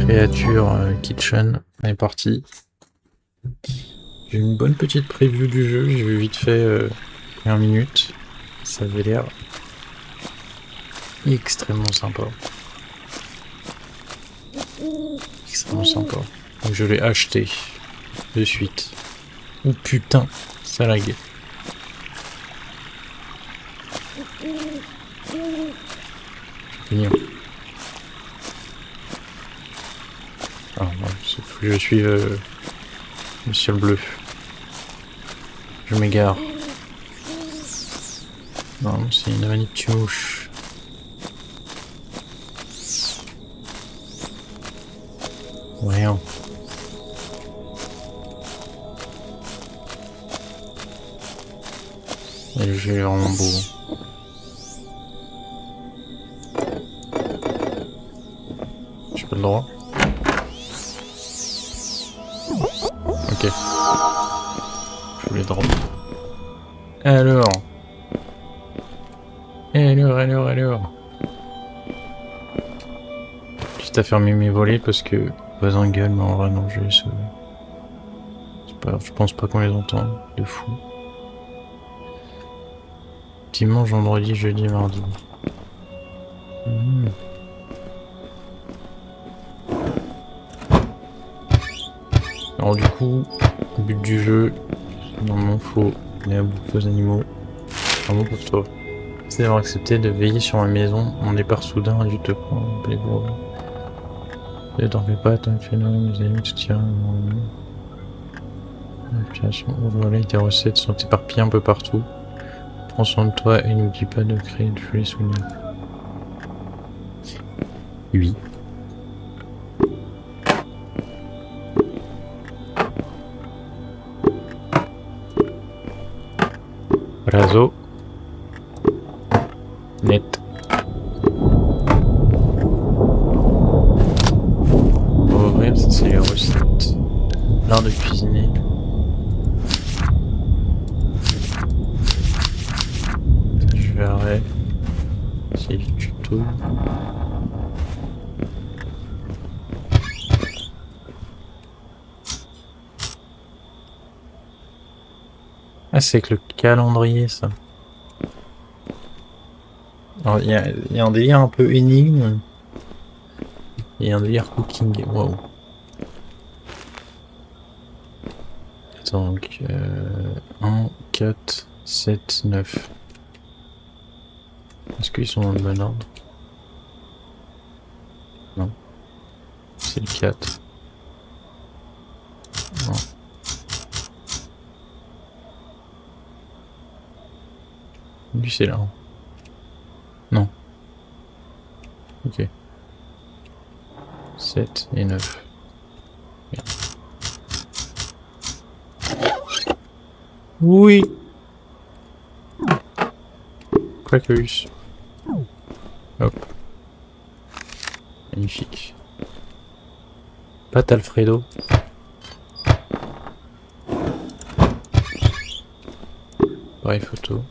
Créature kitchen est parti. J'ai une bonne petite preview du jeu, j'ai vu vite fait 1 minute. Ça avait l'air extrêmement sympa. Extrêmement sympa. Donc je l'ai acheté de suite. Oh putain, ça lag. Mignon. Ah non, faut que je suive Monsieur le Bleu. Je m'égare. Non, c'est une manip mouche. Rien. Et le jeu est vraiment beau. J'ai pas le droit. Ok. Je voulais drop. Alors. Juste à fermer mes volets parce que voisin gueule, mais en vrai non, je je pense pas qu'on les entend de fou. Dimanche, vendredi, jeudi, mardi. Alors du coup, le but du jeu, normalement faut aller à bout aux animaux. Un mot pour toi. C'est d'avoir accepté de veiller sur ma maison. Mon départ soudain, je te prends, les ne t'en fais pas, tant que tu es là, mes amis, tout tient. Voilà, tes recettes sont éparpillées un peu partout. Prends soin de toi et n'oublie pas de créer de jolis souvenirs. Oui. Razo. Net. On va ouvrir, ça c'est les recettes. L'art de cuisiner. Je verrai. C'est le tuto. Ah, c'est avec le calendrier, ça. Alors, il y a un délire un peu énigme. Et un délire cooking. Wow. Donc, 1, 4, 7, 9. Est-ce qu'ils sont dans le bon ordre? Non. C'est le 4. Non. Lui, c'est là. Non. Ok. 7 et 9. Merde. Oui. Quackeus. Hop. Magnifique. Pâte Alfredo. Pareil photo.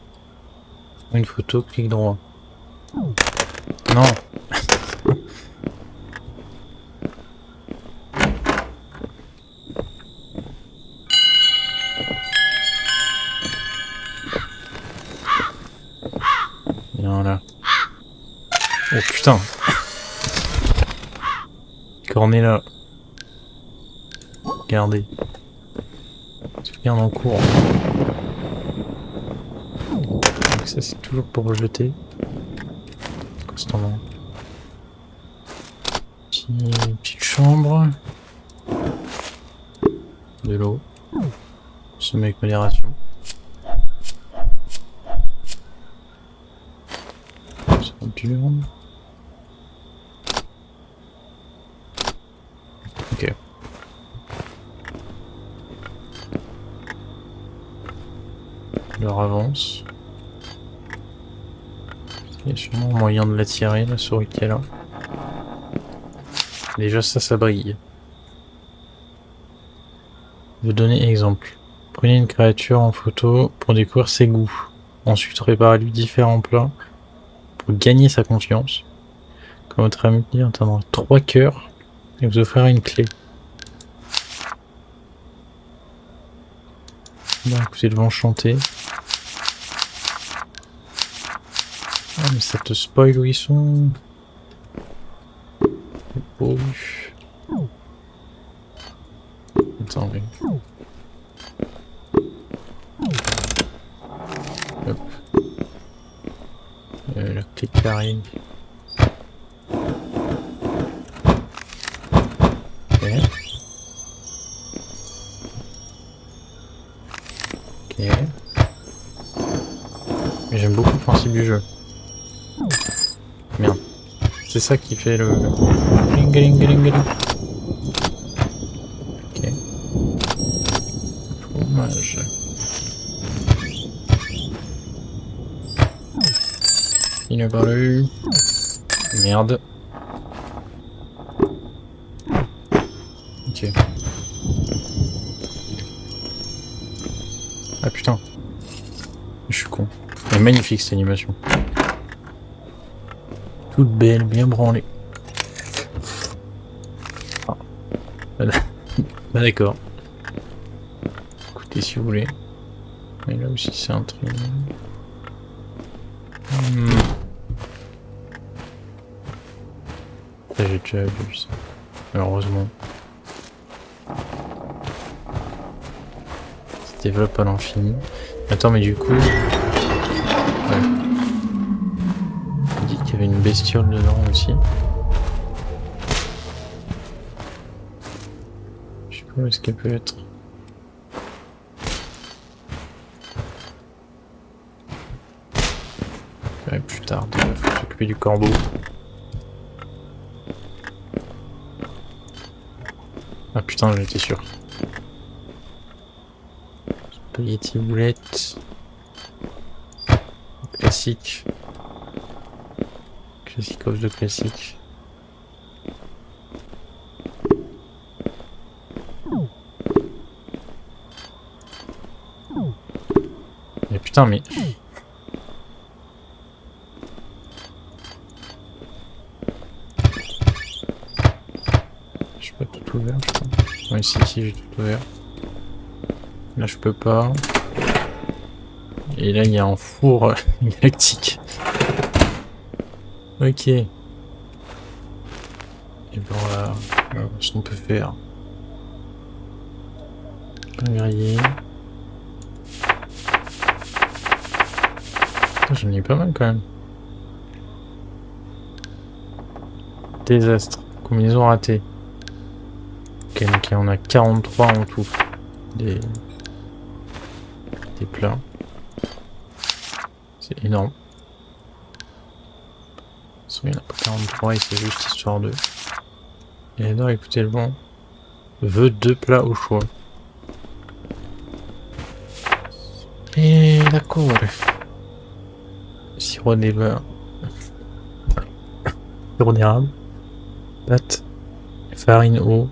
Une photo, clic droit. Non. Voilà. Oh putain. Cornet là. Regardez. Sauvegarde en cours. Donc ça c'est toujours pour jeter. Constamment. Petite chambre. De l'eau. Consommer avec modération. Saturne. Ok. L'heure avance. Il y a sûrement moyen de l'attirer, la souris qui est là. Déjà ça brille. Je vais donner exemple. Prenez une créature en photo pour découvrir ses goûts. Ensuite, préparez-lui différents plats pour gagner sa confiance. Quand votre ami atteindra 3 cœurs, et vous offrira une clé. Bon, écoutez, le vent chanter. Ah, mais ça te spoil où ils sont. Oh. Attends, oui. Hop. La clé carrée. Ok. Ok. Mais j'aime beaucoup le principe du jeu. Merde. C'est ça qui fait le... Gling. Ok. Fromage. Il n'a pas eu. Merde. Ok. Ah putain. Je suis con. Elle est magnifique cette animation. Toute belle, bien branlée. Ah. Voilà. Bah d'accord. Écoutez si vous voulez. Et là aussi c'est un truc. Ça, j'ai déjà vu ça. Heureusement. Ça se développe à l'infini. Attends, mais du coup... Ouais. On dit qu'il y avait une bestiole dedans aussi. Je sais pas où est-ce qu'elle peut être. Ouais, plus tard, il faut s'occuper du corbeau. Ah putain, j'en étais sûr. Spaghetti boulette. Classique. Classique of de classique. Mais putain, mais... J'ai pas tout ouvert, je crois. Oui, si, j'ai tout ouvert. Là, je peux pas. Et là, il y a un four galactique. Ok. Et ben voilà, ce qu'on peut faire. Un grillé. J'en ai pas mal quand même. Désastre. Combinaison ratée. Ok, donc on a 43 en tout. Des plats. C'est énorme. Il n'y en a pas 43 et c'est juste histoire de... Et alors écoutez le vent. Veut 2 plats au choix. Et d'accord. Sirop d'érable. Sirop d'érable. Pâte. Farine, eau.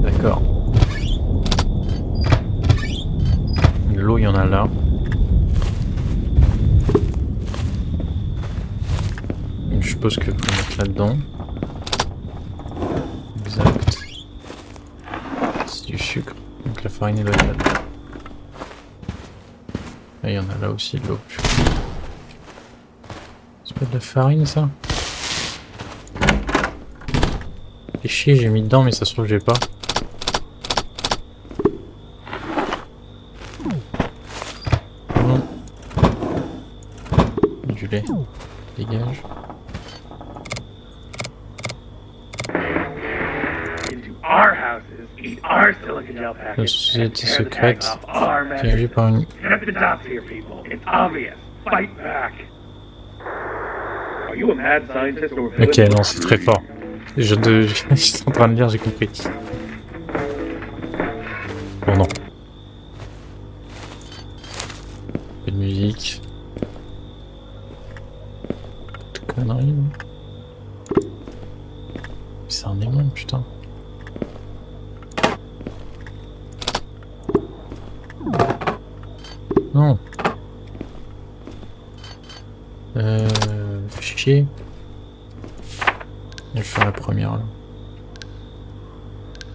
D'accord. L'eau, il y en a là. Je suppose que faut mettre là-dedans. Exact. C'est du sucre. Donc la farine est là. Et il y en a là aussi de l'eau. C'est pas de la farine ça? Et chier, j'ai mis dedans mais ça se trouve j'ai pas. Non. Du lait. Dégage. La société secrète dirigée par une... Ok, non, c'est très fort. Je suis en train de lire, j'ai compris. Bon, non. Pas de musique. Pas de conneries. C'est un aimant, putain. Non. Chier. Je vais faire la première là.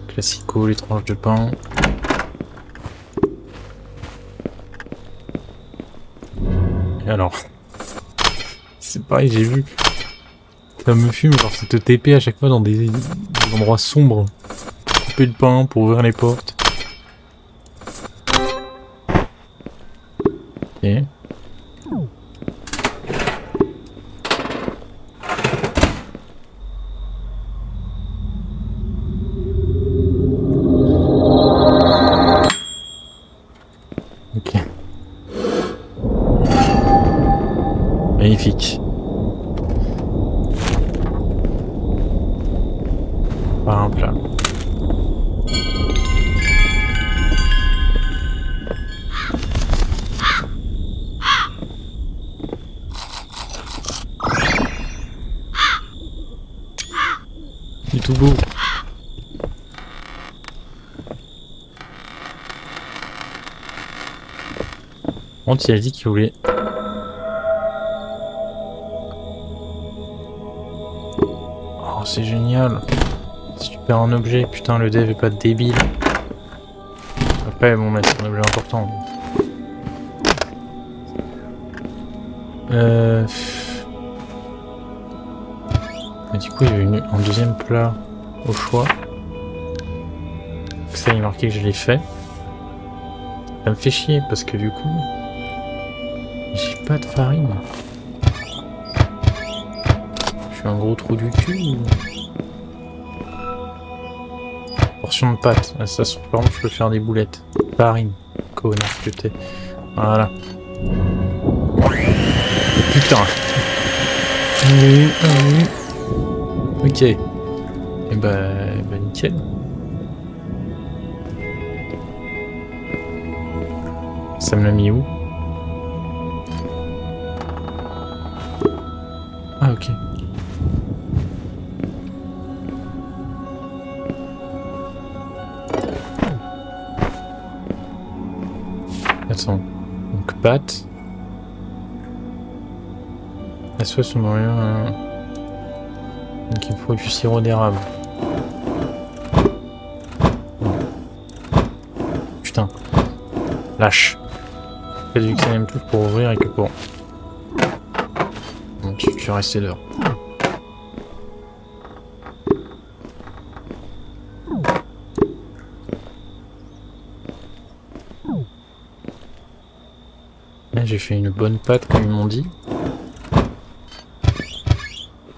Classico, les tranches de pain. Et alors, c'est pareil, j'ai vu. Ça me fume, genre c'est te TP à chaque fois dans des endroits sombres. Couper le pain pour ouvrir les portes. Ok. Ok. Magnifique. Par un plat. C'est tout beau. Par contre, il a dit qu'il voulait. Oh, c'est génial. Si tu perds un objet, putain, le dev est pas débile. Après, bon, mais c'est un objet important. Mais du coup, il y a eu un deuxième plat au choix. Ça, il est marqué que je l'ai fait. Ça me fait chier parce que du coup, j'ai pas de farine. Je suis un gros trou du cul ou... Portion de pâte. Ah, ça, par contre, je peux faire des boulettes. Farine. Connard que t'es. Voilà. Putain. Ok. Et bah nickel. Ça me l'a mis où? Ah ok. Attends. Donc pâte. La sauce au moyen. Donc il me faut du sirop d'érable. Putain. Lâche. J'ai vu que ça même plus pour ouvrir et que pour... Bon, tu vas rester dehors. Là, j'ai fait une bonne pâte comme ils m'ont dit.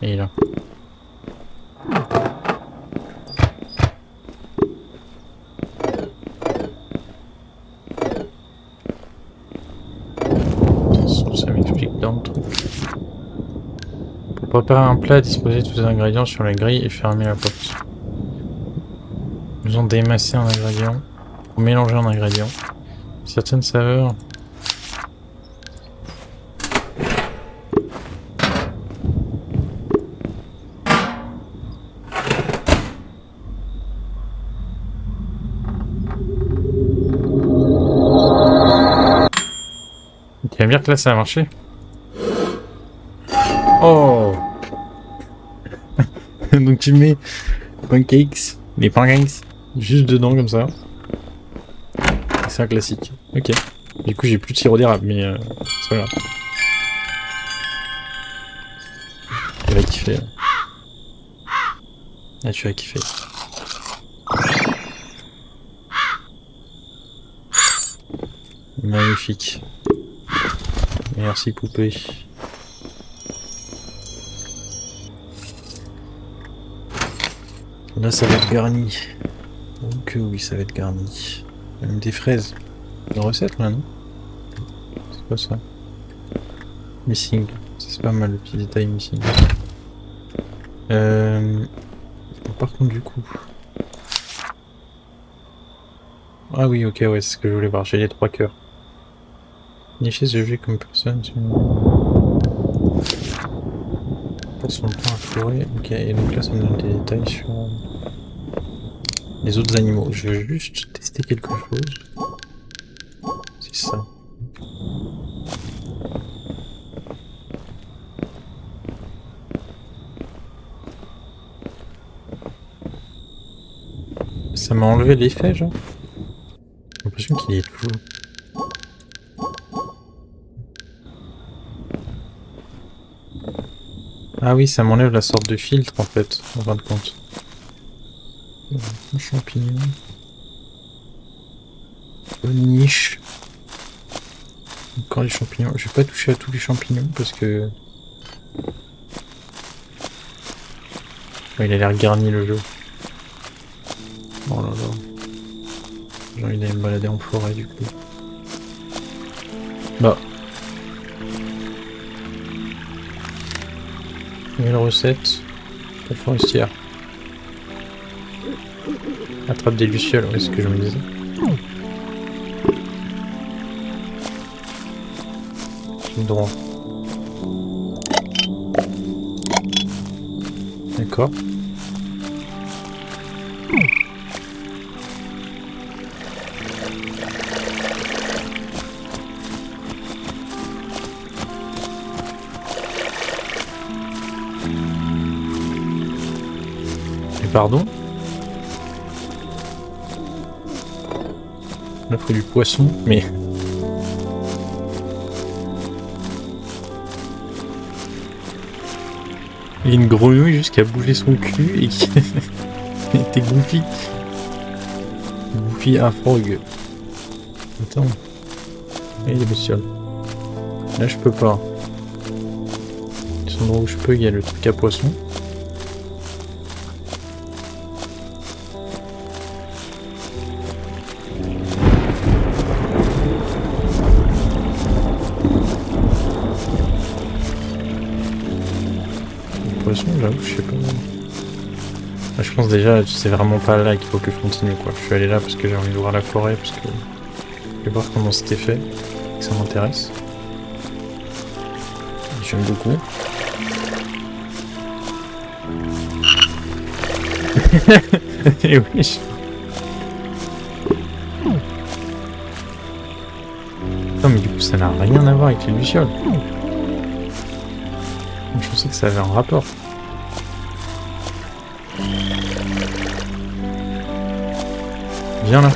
Et là. Ça m'explique dans le truc. Pour préparer un plat, disposer tous les ingrédients sur la grille et fermer la porte. Nous allons démasser un ingrédient pour mélanger un ingrédient. Certaines saveurs. Tu vas me dire que là ça a marché? Oh. Donc tu mets pancakes, les pancakes, juste dedans comme ça. C'est un classique. Ok. Du coup j'ai plus de sirop d'érable, mais c'est pas grave. Tu vas kiffer. Ah tu vas kiffer. Magnifique. Merci poupée. Là ça va être garni. Donc oui ça va être garni. Même des fraises. Une recette là non? C'est quoi ça? Missing. C'est pas mal le petit détail missing. Par contre du coup... Ah oui ok ouais c'est ce que je voulais voir. J'ai les 3 cœurs. Nicher ce jeu comme personne. Pour son temps à fourrer. Ok et donc là ça me donne des détails sur... les autres animaux. Je veux juste tester quelque chose. C'est ça. Ça m'a enlevé l'effet, genre. J'ai l'impression qu'il y est toujours. Ah oui, ça m'enlève la sorte de filtre en fait, en fin de compte. Un champignon. Bonne niche. Encore les champignons. Je vais pas toucher à tous les champignons parce que... Ouais, il a l'air garni le jeu. Oh là là. J'ai envie d'aller me balader en forêt du coup. Bah. Nouvelle recette. La forestière. Attrape des lucioles, ouais, c'est ce que je me disais. Droit. D'accord. Et pardon? On a pris du poisson, mais... Il y a une grenouille jusqu'à bouger son cul et qui était Goofy. Goofy à frog. Attends. Et les bestioles. Là je peux pas. Les endroits où je peux, il y a le truc à poisson. J'avoue, je sais pas. Là, je pense déjà, c'est vraiment pas là qu'il faut que je continue quoi. Je suis allé là parce que j'ai envie de voir la forêt, parce que je vais voir comment c'était fait, que ça m'intéresse. J'aime beaucoup. Et oui. Non mais du coup ça n'a rien à voir avec les lucioles. Je pensais que ça avait un rapport. Viens là.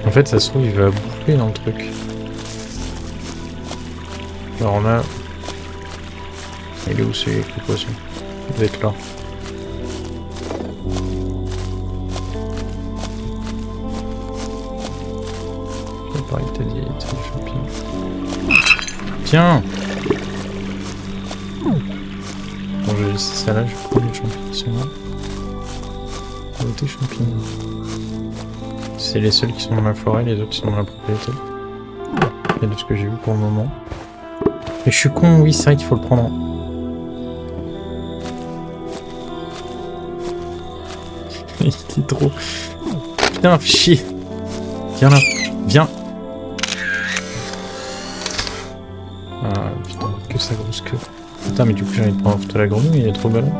En fait, ça se trouve, il va bouffer dans le truc. Alors là... Il est où c'est avec les poissons? Il doit être là. Pareil, t'as dit des champignons. Tiens! Bon, je vais laisser ça là, je vais prendre les champignons qui sont là. Des champignons. C'est les seuls qui sont dans la forêt, les autres qui sont dans la propriété. Et de ce que j'ai vu pour le moment. Mais je suis con, oui, c'est vrai qu'il faut le prendre. Il était trop... Putain, chier! Viens là! Viens! Ah putain, que sa grosse queue. Putain, mais du coup j'ai envie de prendre photo la grenouille, il est trop ballon.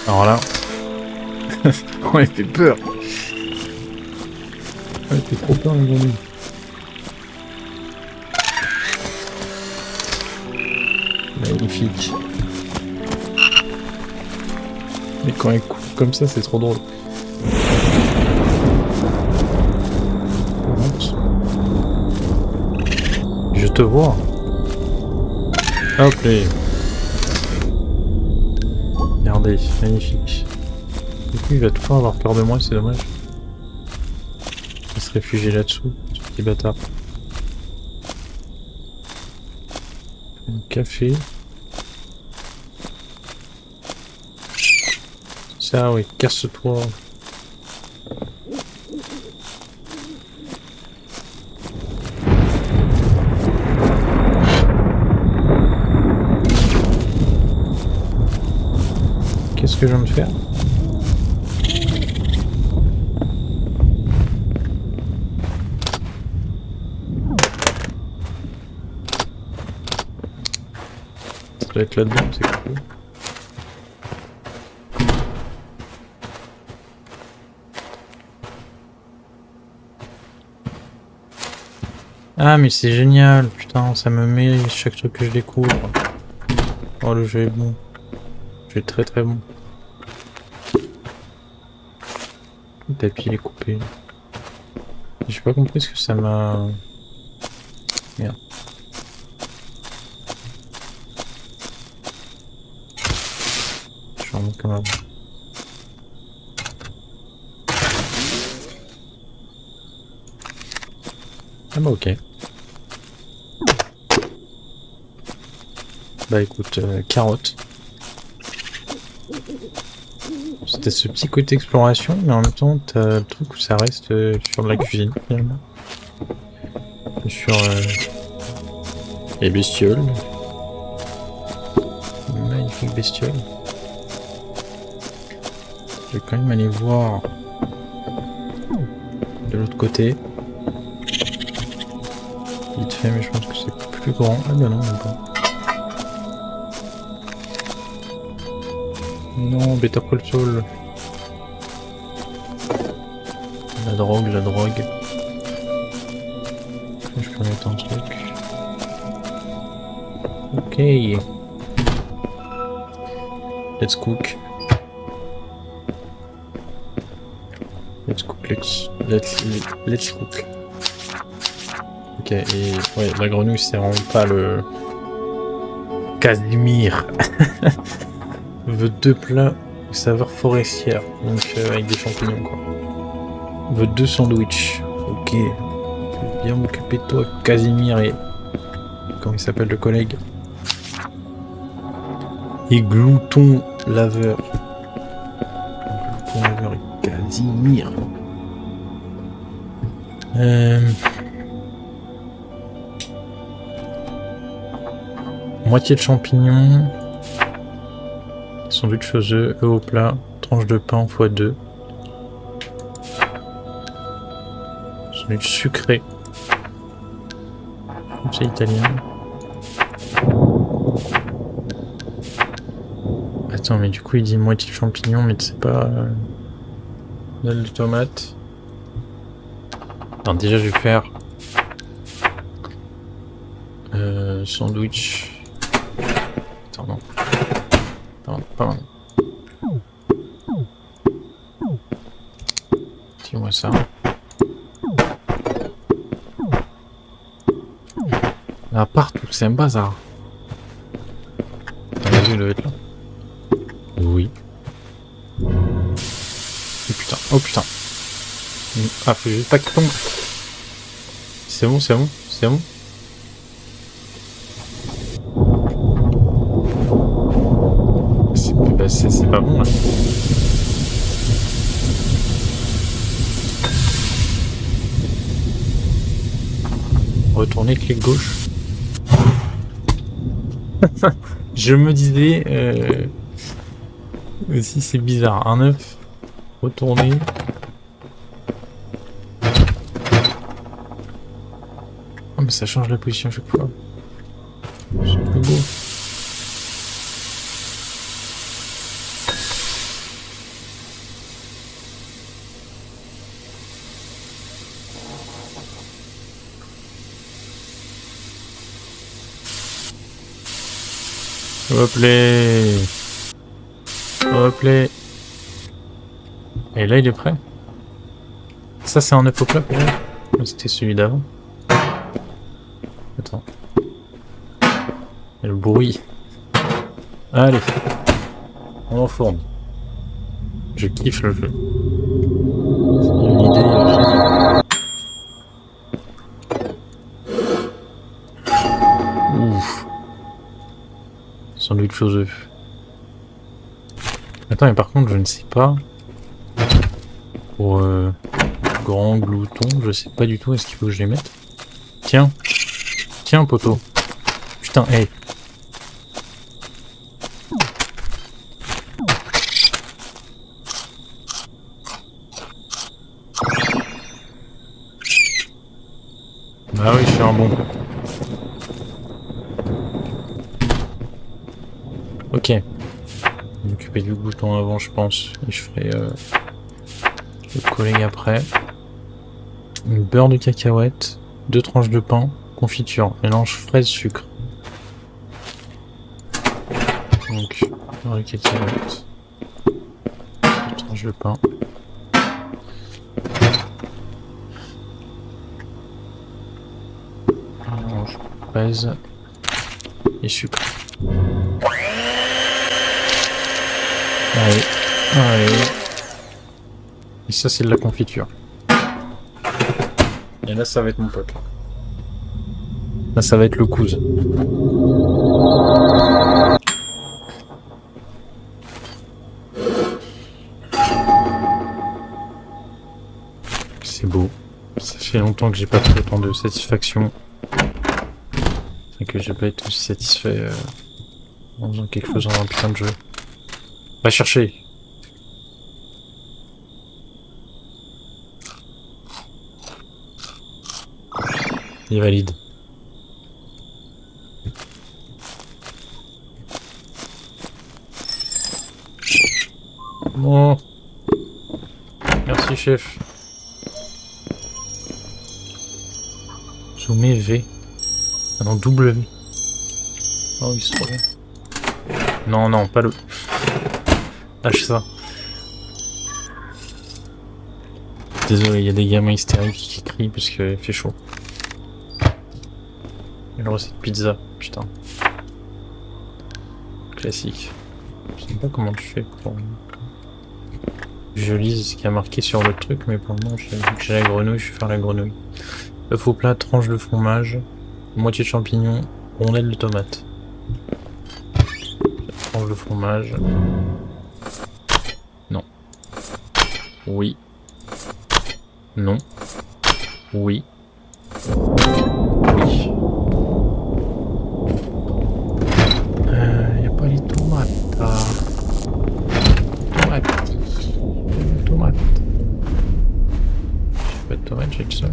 Alors là... oh, elle fait peur! Elle fait trop peur la grenouille. Magnifique. Mais quand elle court comme ça, c'est trop drôle. Je te vois. Hop là. Regardez, magnifique. Du coup, il va tout le temps avoir peur de moi, c'est dommage. Il va se réfugier là-dessous, ce petit bâtard. Un café. Ça, oui, casse-toi. Qu'est-ce que je viens de faire? Ça doit être là-dedans, c'est cool. Ah mais c'est génial, putain, ça me met chaque truc que je découvre. Oh le jeu est bon. Le jeu est très très bon. Le tapis est coupé. J'ai pas compris ce que ça m'a... Merde. Je suis vraiment comme avant. Ah bah ok. Bah écoute, carotte. C'était ce petit côté exploration, mais en même temps, t'as le truc où ça reste sur de la cuisine, finalement. Sur les bestioles. Magnifique bestiole. Je vais quand même aller voir de l'autre côté. Vite fait, mais je pense que c'est plus grand. Ah bah non, même pas. Non, Better Call Saul. La drogue, la drogue. Je peux mettre un truc. Ok. Let's cook. Let's cook, let's cook. Ok, et ouais, la grenouille c'est vraiment pas le... Casimir. Veut 2 plats saveur forestière, donc avec des champignons quoi. Veut 2 sandwichs. Ok. Je vais bien m'occuper de toi, Casimir et... Comment il s'appelle le collègue? Et glouton laveur. Glouton laveur et Casimir. Moitié de champignons. Sandwich aux œufs, œufs au plat, tranche de pain x2. Sandwich sucré. C'est italien. Attends, mais du coup il dit moitié de champignons, mais tu sais pas... L'aile de tomate. Attends, déjà je vais faire... sandwich... Attends, non. Attends, pas mal. Dis-moi ça. Là, partout, c'est un bazar. Attends, vas-y, il doit être là. Oui. Oh putain, oh putain. Ah, faut juste pas qu'il tombe. C'est bon, c'est bon, c'est bon. C'est pas bon là. Retourner clic gauche. Je me disais aussi c'est bizarre. Un œuf. Retourner. Oh mais ça change la position à chaque fois. C'est plus beau. Hop les. Hop les. Et là il est prêt. Ça c'est un œuf au plat pour moi. C'était celui d'avant. Attends. Et le bruit. Allez. On enfourne. Je kiffe le jeu. C'est une idée géniale. Ouf. Sandwich aux œufs. Attends, mais par contre, je ne sais pas. Pour grand glouton, je sais pas du tout est-ce qu'il faut que je les mette. Tiens. Tiens, poteau. Putain, hey. Ah oui, je suis un bon. Ok. Je vais m'occuper du glouton avant, je pense. Et je ferai le collègue après. Une beurre de cacahuète. 2 tranches de pain, confiture, mélange fraise sucre. Donc, cacahuètes, 2 tranches de pain. Mélange fraise et sucre. Allez, allez. Et ça, c'est de la confiture. Et là, ça va être mon pote. Là, ça va être le couze. C'est beau. Ça fait longtemps que j'ai pas pris autant de satisfaction. Et que j'ai pas été aussi satisfait en faisant quelque chose dans un putain de jeu. Va chercher. Il est valide. Bon. Merci chef. Zoomer V. Ah non, W. Oh, il se trouve. Non, non, pas le... Lâche ça. Désolé, il y a des gamins hystériques qui crient parce qu'il fait chaud. Une recette pizza, putain. Classique. Je sais pas comment tu fais pour... Je lise ce qui a marqué sur le truc, mais pour le moment, vu que j'ai la grenouille, je vais faire la grenouille. Œuf au plat, tranche de fromage, moitié de champignons, rondelle de tomate. Tranche de fromage. Non. Oui. Non. Oui. Oui. Y a pas les tomates. Tomates. J'ai pas de tomates, j'ai le seul.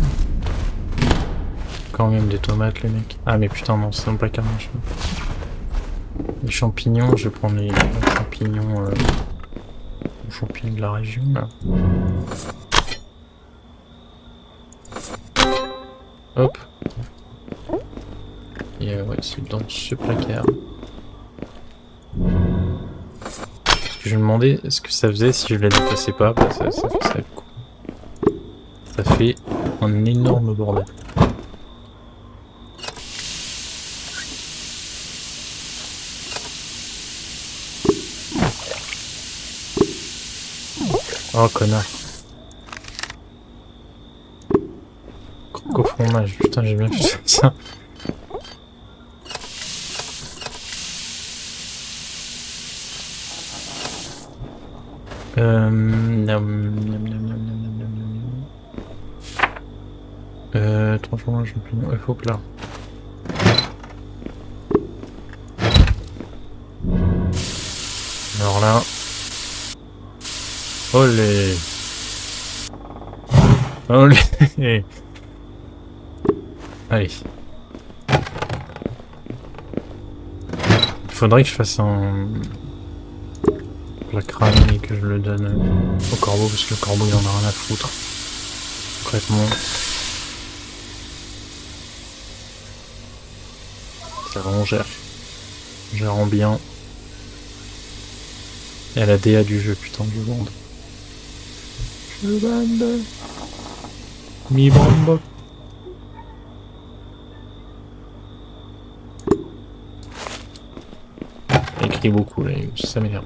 Quand même des tomates, les mecs. Ah, mais putain, non, c'est non pas carrément. Les champignons, je vais prendre les champignons. Les champignons de la région, là. Hop. Et ouais, c'est dans ce placard. Parce que je me demandais ce que ça faisait si je la déplaçais pas. Bah, ça fait ça. Ça fait un énorme bordel. Oh connard. Croque au fromage, putain j'ai bien fait ça. Trois fromages, champignons, œuf au plat. Alors là... Olé. Olé. Allez. Il faudrait que je fasse un plat crâne et que je le donne au corbeau parce que le corbeau il en a rien à foutre. Concrètement. Ça vraiment gère. Gérant bien. Et la DA du jeu, putain, je bande. Je bande. Mi bande. Écrit beaucoup là, ça m'énerve.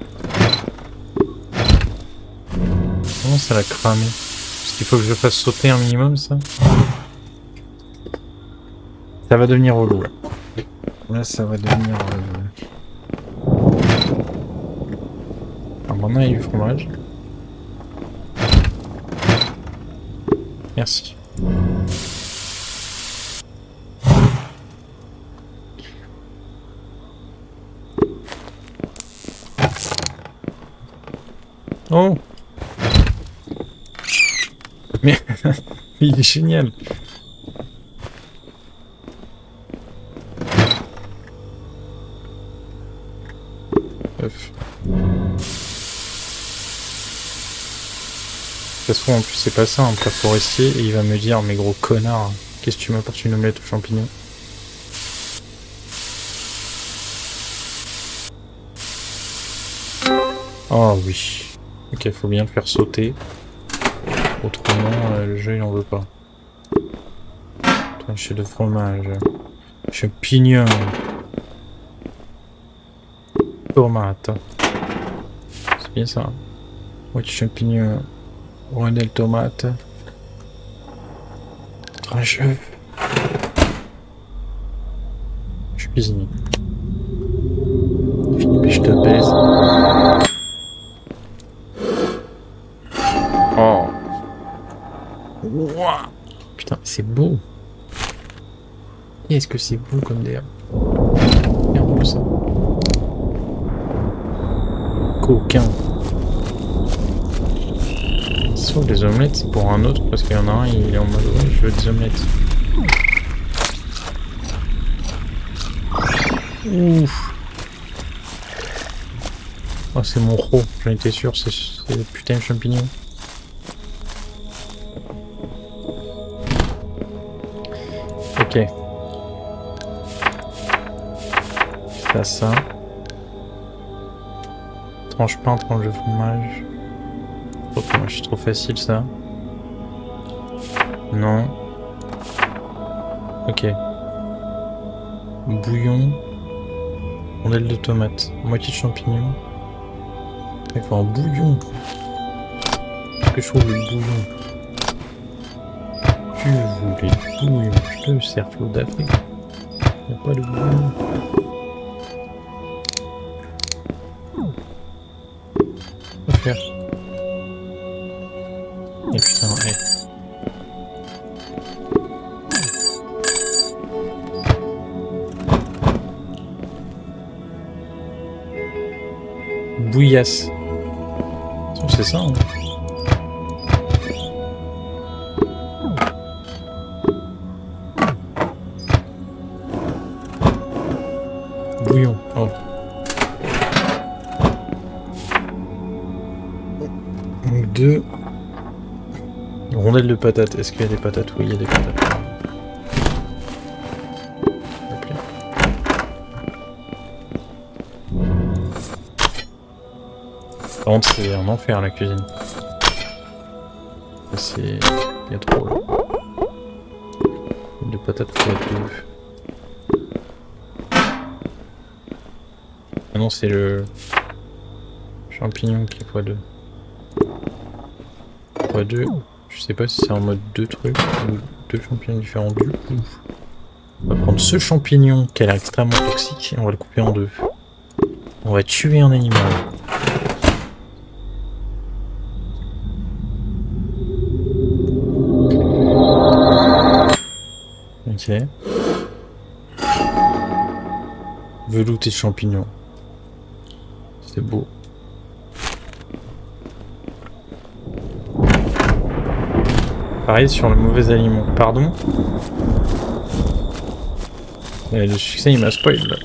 Comment ça l'a cramé? Parce qu'il faut que je fasse sauter un minimum ça. Ça va devenir relou là. Là ça va devenir... Alors maintenant il y a du fromage. Merci. Oh! Mais il est génial! Œuf. Ça se trouve en plus c'est pas ça un plat forestier et il va me dire mais gros connard, Qu'est-ce que tu m'apportes une omelette aux champignons? Oh oui. Ok, faut bien le faire sauter. Autrement, le jeu il en veut pas. Tranché de fromage. Champignons. Tomate. C'est bien ça. Moitié champignon. Rondelle tomate. Tranché. Je suis cuisinier. Fini, mais je te baise. Oh. Ouah. Putain, c'est beau. Est-ce que c'est beau comme d'air? Regarde ça. Coquin. Sauf des omelettes, c'est pour un autre, parce qu'il y en a un, il est en mode ouais, je veux des omelettes. Ouf. Oh, c'est mon ro, j'en étais sûr, c'est le putain de champignon. Ok. Ça. Tranche pain, tranche de fromage. Oh, je suis trop facile ça. Non. Ok. Bouillon. Rondelle de tomate. Moitié de champignons. Il faut un bouillon. Qu'est-ce que je trouve le bouillon? Tu voulais du bouillon. Je te sers flot d'Afrique. Il n'y a pas de bouillon. Faire. Et putain, Bouillasse. C'est ça, hein. Bouillon. Oh. Deux rondelles de patates. Est-ce qu'il y a des patates? Oui, il y a des patates. Par contre, c'est un enfer la cuisine. C'est... il y a trop là. De patates pour être deux. Ah non, c'est le champignon qui est x2. x2. Je sais pas si c'est en mode 2 trucs ou 2 champignons différents du coup. On va prendre ce champignon qui a l'air extrêmement toxique et on va le couper en deux. On va tuer un animal. Ok. Velouté de champignons. C'est beau. Pareil sur le mauvais aliment. Pardon? Le succès il m'a spoil là.